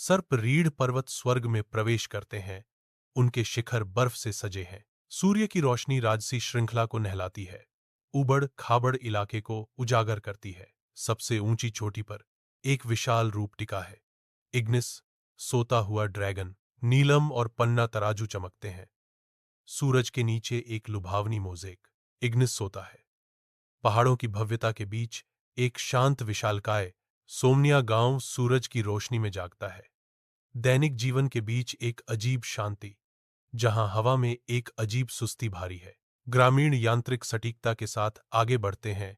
सर्प रीढ़ पर्वत स्वर्ग में प्रवेश करते हैं। उनके शिखर बर्फ से सजे हैं। सूर्य की रोशनी राजसी श्रृंखला को नहलाती है, उबड़ खाबड़ इलाके को उजागर करती है। सबसे ऊंची चोटी पर एक विशाल रूप टिका है, इग्निस, सोता हुआ ड्रैगन। नीलम और पन्ना तराजू चमकते हैं। सूरज के नीचे एक लुभावनी मोज़ेक। इग्निस सोता है। पहाड़ों की भव्यता के बीच एक शांत विशालकाय सोमनिया गांव सूरज की रोशनी में जागता है। दैनिक जीवन के बीच एक अजीब शांति, जहां हवा में एक अजीब सुस्ती भारी है। ग्रामीण यांत्रिक सटीकता के साथ आगे बढ़ते हैं।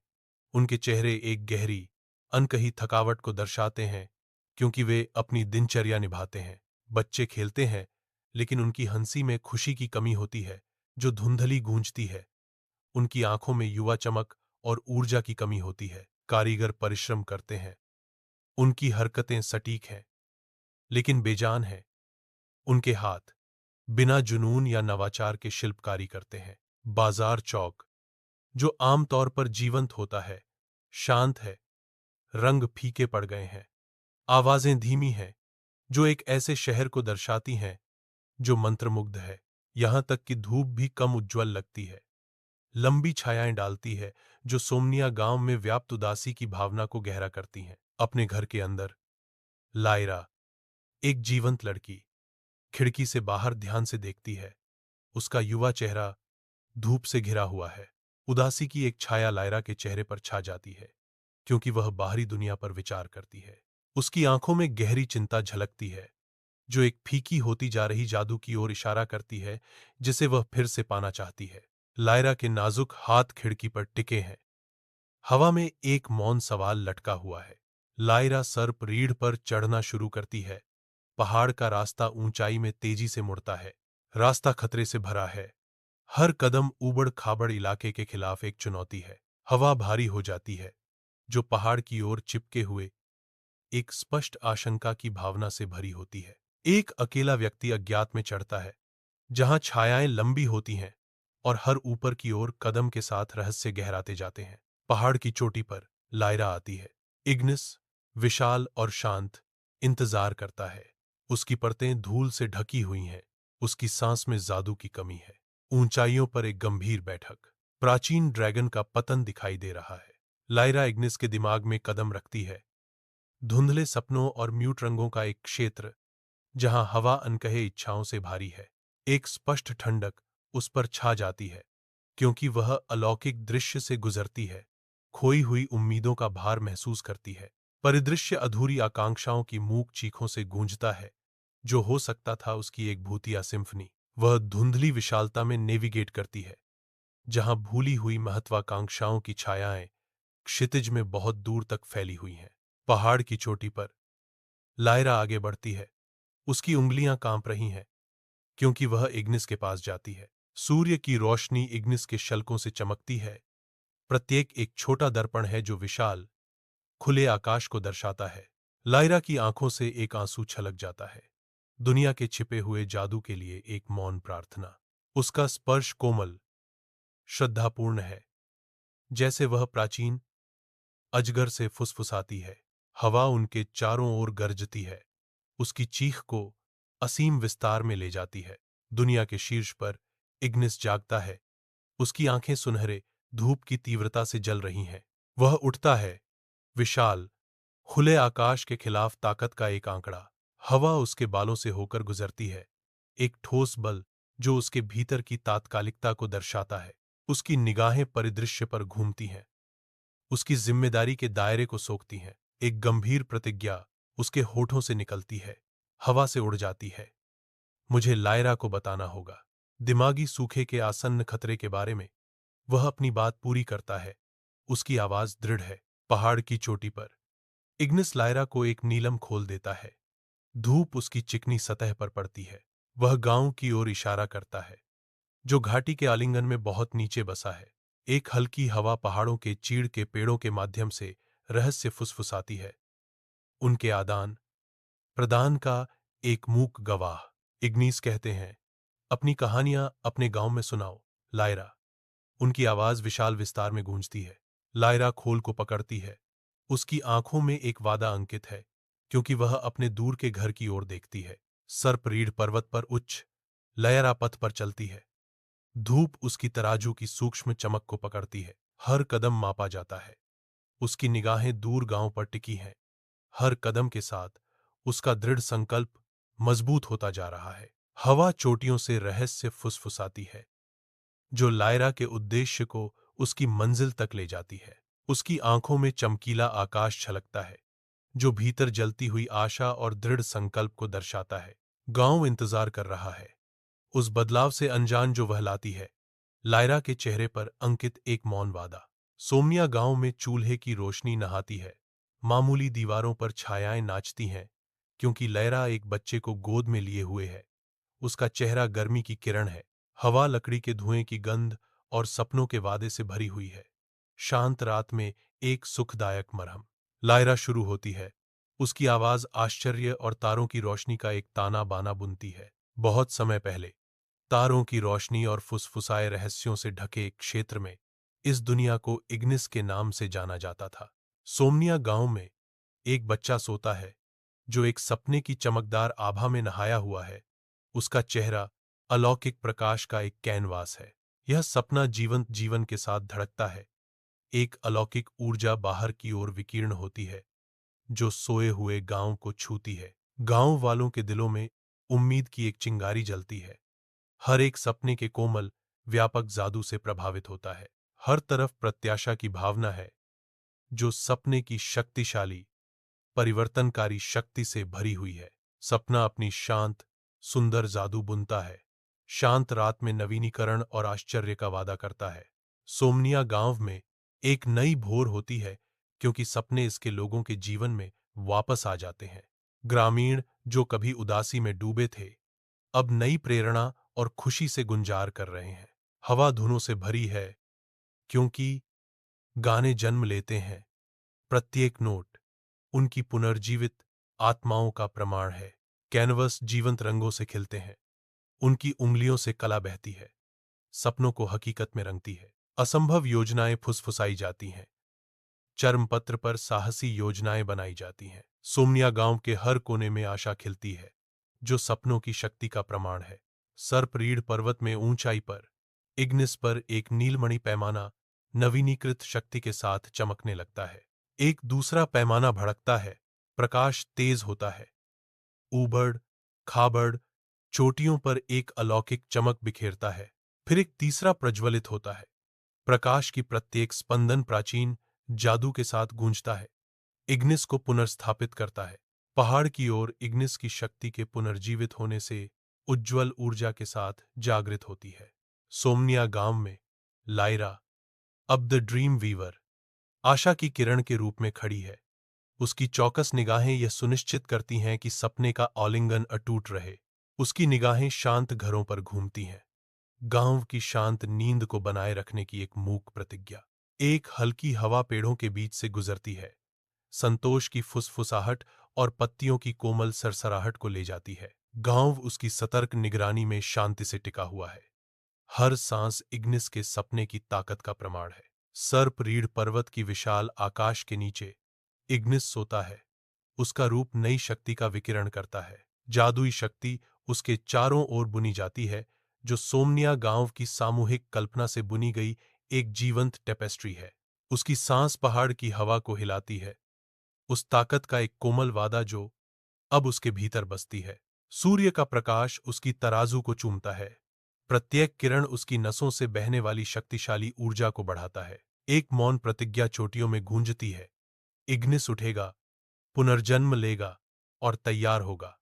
उनके चेहरे एक गहरी, अनकही थकावट को दर्शाते हैं, क्योंकि वे अपनी दिनचर्या निभाते हैं। बच्चे खेलते हैं, लेकिन उनकी हंसी में खुशी की कमी होती है, जो धुंधली गूंजती है। उनकी आंखों में युवा चमक और ऊर्जा की कमी होती है। कारीगर परिश्रम करते हैं। उनकी हरकतें सटीक हैं, लेकिन बेजान हैं। उनके हाथ बिना जुनून या नवाचार के शिल्पकारी करते हैं। बाजार चौक, जो आमतौर पर जीवंत होता है, शांत है। रंग फीके पड़ गए हैं। आवाजें धीमी हैं, जो एक ऐसे शहर को दर्शाती हैं जो मंत्रमुग्ध है। यहां तक कि धूप भी कम उज्ज्वल लगती है, लंबी छायाएं डालती है, जो सोमनिया गांव में व्याप्त उदासी की भावना को गहरा करती हैं। अपने घर के अंदर लायरा, एक जीवंत लड़की, खिड़की से बाहर ध्यान से देखती है। उसका युवा चेहरा धूप से घिरा हुआ है। उदासी की एक छाया लायरा के चेहरे पर छा जाती है, क्योंकि वह बाहरी दुनिया पर विचार करती है। उसकी आंखों में गहरी चिंता झलकती है, जो एक फीकी होती जा रही जादू की ओर इशारा करती है, जिसे वह फिर से पाना चाहती है। लायरा के नाजुक हाथ खिड़की पर टिके हैं। हवा में एक मौन सवाल लटका हुआ है। लायरा सर्प रीढ़ पर चढ़ना शुरू करती है। पहाड़ का रास्ता ऊंचाई में तेजी से मुड़ता है। रास्ता खतरे से भरा है। हर कदम ऊबड़ खाबड़ इलाके के खिलाफ एक चुनौती है। हवा भारी हो जाती है, जो पहाड़ की ओर चिपके हुए एक स्पष्ट आशंका की भावना से भरी होती है। एक अकेला व्यक्ति अज्ञात में चढ़ता है, जहां छायाएं लंबी होती हैं और हर ऊपर की ओर कदम के साथ रहस्य गहराते जाते हैं। पहाड़ की चोटी पर लायरा आती है। इग्निस, विशाल और शांत, इंतजार करता है। उसकी परतें धूल से ढकी हुई हैं। उसकी सांस में जादू की कमी है। ऊंचाइयों पर एक गंभीर बैठक, प्राचीन ड्रैगन का पतन दिखाई दे रहा है। लायरा इग्निस के दिमाग में कदम रखती है। धुंधले सपनों और म्यूट रंगों का एक क्षेत्र, जहां हवा अनकहे इच्छाओं से भारी है। एक स्पष्ट ठंडक उस पर छा जाती है, क्योंकि वह अलौकिक दृश्य से गुजरती है। खोई हुई उम्मीदों का भार महसूस करती है। परिदृश्य अधूरी आकांक्षाओं की मूक चीखों से गूंजता है, जो हो सकता था उसकी एक भूतिया सिम्फनी। वह धुंधली विशालता में नेविगेट करती है, जहां भूली हुई महत्वाकांक्षाओं की छायाएं क्षितिज में बहुत दूर तक फैली हुई हैं। पहाड़ की चोटी पर लायरा आगे बढ़ती है। उसकी उंगलियां कांप रही हैं, क्योंकि वह इग्निस के पास जाती है। सूर्य की रोशनी इग्निस के शल्कों से चमकती है। प्रत्येक एक छोटा दर्पण है, जो विशाल खुले आकाश को दर्शाता है। लायरा की आंखों से एक आंसू छलक जाता है। दुनिया के छिपे हुए जादू के लिए एक मौन प्रार्थना। उसका स्पर्श कोमल, श्रद्धापूर्ण है, जैसे वह प्राचीन अजगर से फुसफुसाती है। हवा उनके चारों ओर गरजती है, उसकी चीख को असीम विस्तार में ले जाती है। दुनिया के शीर्ष पर इग्निस जागता है। उसकी आंखें सुनहरे धूप की तीव्रता से जल रही हैं। वह उठता है, विशाल खुले आकाश के खिलाफ ताकत का एक आंकड़ा। हवा उसके बालों से होकर गुजरती है, एक ठोस बल जो उसके भीतर की तात्कालिकता को दर्शाता है। उसकी निगाहें परिदृश्य पर घूमती हैं, उसकी जिम्मेदारी के दायरे को सोखती हैं। एक गंभीर प्रतिज्ञा उसके होठों से निकलती है, हवा से उड़ जाती है। मुझे लायरा को बताना होगा। दिमागी सूखे के आसन्न खतरे के बारे में वह अपनी बात पूरी करता है। उसकी आवाज दृढ़ है। पहाड़ की चोटी पर इग्निस लायरा को एक नीलम खोल देता है। धूप उसकी चिकनी सतह पर पड़ती है। वह गांव की ओर इशारा करता है, जो घाटी के आलिंगन में बहुत नीचे बसा है। एक हल्की हवा पहाड़ों के चीड़ के पेड़ों के माध्यम से रहस्य फुसफुसाती है। उनके आदान प्रदान का एक मूक गवाह। इग्निस कहते हैं, अपनी कहानियां अपने गांव में सुनाओ, लायरा। उनकी आवाज विशाल विस्तार में गूंजती है। लायरा खोल को पकड़ती है। उसकी आंखों में एक वादा अंकित है, क्योंकि वह अपने दूर के घर की ओर देखती है। सर्प रीढ़ पर्वत पर उच्च लयरा पथ पर चलती है। धूप उसकी तराजू की सूक्ष्म चमक को पकड़ती है। हर कदम मापा जाता है। उसकी निगाहें दूर गांव पर टिकी हैं। हर कदम के साथ उसका दृढ़ संकल्प मजबूत होता जा रहा है। हवा चोटियों से रहस्य फुसफुसाती है, जो लायरा के उद्देश्य को उसकी मंजिल तक ले जाती है। उसकी आंखों में चमकीला आकाश छलकता है, जो भीतर जलती हुई आशा और दृढ़ संकल्प को दर्शाता है। गांव इंतजार कर रहा है, उस बदलाव से अनजान जो वह लाती है। लायरा के चेहरे पर अंकित एक मौन वादा। सोमनिया गांव में चूल्हे की रोशनी नहाती है। मामूली दीवारों पर छायाएं नाचती हैं, क्योंकि लयरा एक बच्चे को गोद में लिए हुए है। उसका चेहरा गर्मी की किरण है। हवा लकड़ी के धुएं की गंध और सपनों के वादे से भरी हुई है। शांत रात में एक सुखदायक मरहम। लायरा शुरू होती है। उसकी आवाज आश्चर्य और तारों की रोशनी का एक ताना बाना बुनती है। बहुत समय पहले तारों की रोशनी और फुसफुसाए रहस्यों से ढके एक क्षेत्र में इस दुनिया को इग्निस के नाम से जाना जाता था। सोमनिया गांव में एक बच्चा सोता है, जो एक सपने की चमकदार आभा में नहाया हुआ है। उसका चेहरा अलौकिक प्रकाश का एक कैनवास है। यह सपना जीवंत जीवन के साथ धड़कता है। एक अलौकिक ऊर्जा बाहर की ओर विकीर्ण होती है, जो सोए हुए गांव को छूती है। गांव वालों के दिलों में उम्मीद की एक चिंगारी जलती है। हर एक सपने के कोमल व्यापक जादू से प्रभावित होता है। हर तरफ प्रत्याशा की भावना है, जो सपने की शक्तिशाली परिवर्तनकारी शक्ति से भरी हुई है। सपना अपनी शांत सुंदर जादू बुनता है। शांत रात में नवीनीकरण और आश्चर्य का वादा करता है। सोमनिया गांव में एक नई भोर होती है, क्योंकि सपने इसके लोगों के जीवन में वापस आ जाते हैं। ग्रामीण जो कभी उदासी में डूबे थे, अब नई प्रेरणा और खुशी से गुंजार कर रहे हैं। हवा धुनों से भरी है, क्योंकि गाने जन्म लेते हैं। प्रत्येक नोट उनकी पुनर्जीवित आत्माओं का प्रमाण है। कैनवस जीवंत रंगों से खिलते हैं। उनकी उंगलियों से कला बहती है, सपनों को हकीकत में रंगती है। असंभव योजनाएं फुसफुसाई जाती हैं। चर्मपत्र पर साहसी योजनाएं बनाई जाती हैं। सोमनिया गांव के हर कोने में आशा खिलती है, जो सपनों की शक्ति का प्रमाण है। सर्प रीढ़ पर्वत में ऊंचाई पर इग्निस पर एक नीलमणि पैमाना नवीनीकृत शक्ति के साथ चमकने लगता है। एक दूसरा पैमाना भड़कता है, प्रकाश तेज होता है। ऊबड़ खाबड़ चोटियों पर एक अलौकिक चमक बिखेरता है। फिर एक तीसरा प्रज्वलित होता है। प्रकाश की प्रत्येक स्पंदन प्राचीन जादू के साथ गूंजता है, इग्निस को पुनर्स्थापित करता है। पहाड़ की ओर इग्निस की शक्ति के पुनर्जीवित होने से उज्ज्वल ऊर्जा के साथ जागृत होती है। सोमनिया गांव में लायरा, अब द ड्रीम वीवर, आशा की किरण के रूप में खड़ी है। उसकी चौकस निगाहें यह सुनिश्चित करती हैं कि सपने का आलिंगन अटूट रहे। उसकी निगाहें शांत घरों पर घूमती हैं, गांव की शांत नींद को बनाए रखने की एक मूक प्रतिज्ञा। एक हल्की हवा पेड़ों के बीच से गुजरती है, संतोष की फुसफुसाहट और पत्तियों की कोमल सरसराहट को ले जाती है। गांव उसकी सतर्क निगरानी में शांति से टिका हुआ है। हर सांस इग्निस के सपने की ताकत का प्रमाण है। सर्प रीढ़ पर्वत की विशाल आकाश के नीचे इग्निस सोता है। उसका रूप नई शक्ति का विकिरण करता है। जादुई शक्ति उसके चारों ओर बुनी जाती है, जो सोमनिया गांव की सामूहिक कल्पना से बुनी गई एक जीवंत टेपेस्ट्री है। उसकी सांस पहाड़ की हवा को हिलाती है, उस ताकत का एक कोमल वादा जो अब उसके भीतर बसती है। सूर्य का प्रकाश उसकी तराजू को चूमता है। प्रत्येक किरण उसकी नसों से बहने वाली शक्तिशाली ऊर्जा को बढ़ाता है। एक मौन प्रतिज्ञा चोटियों में गूंजती है। इग्निस उठेगा, पुनर्जन्म लेगा और तैयार होगा।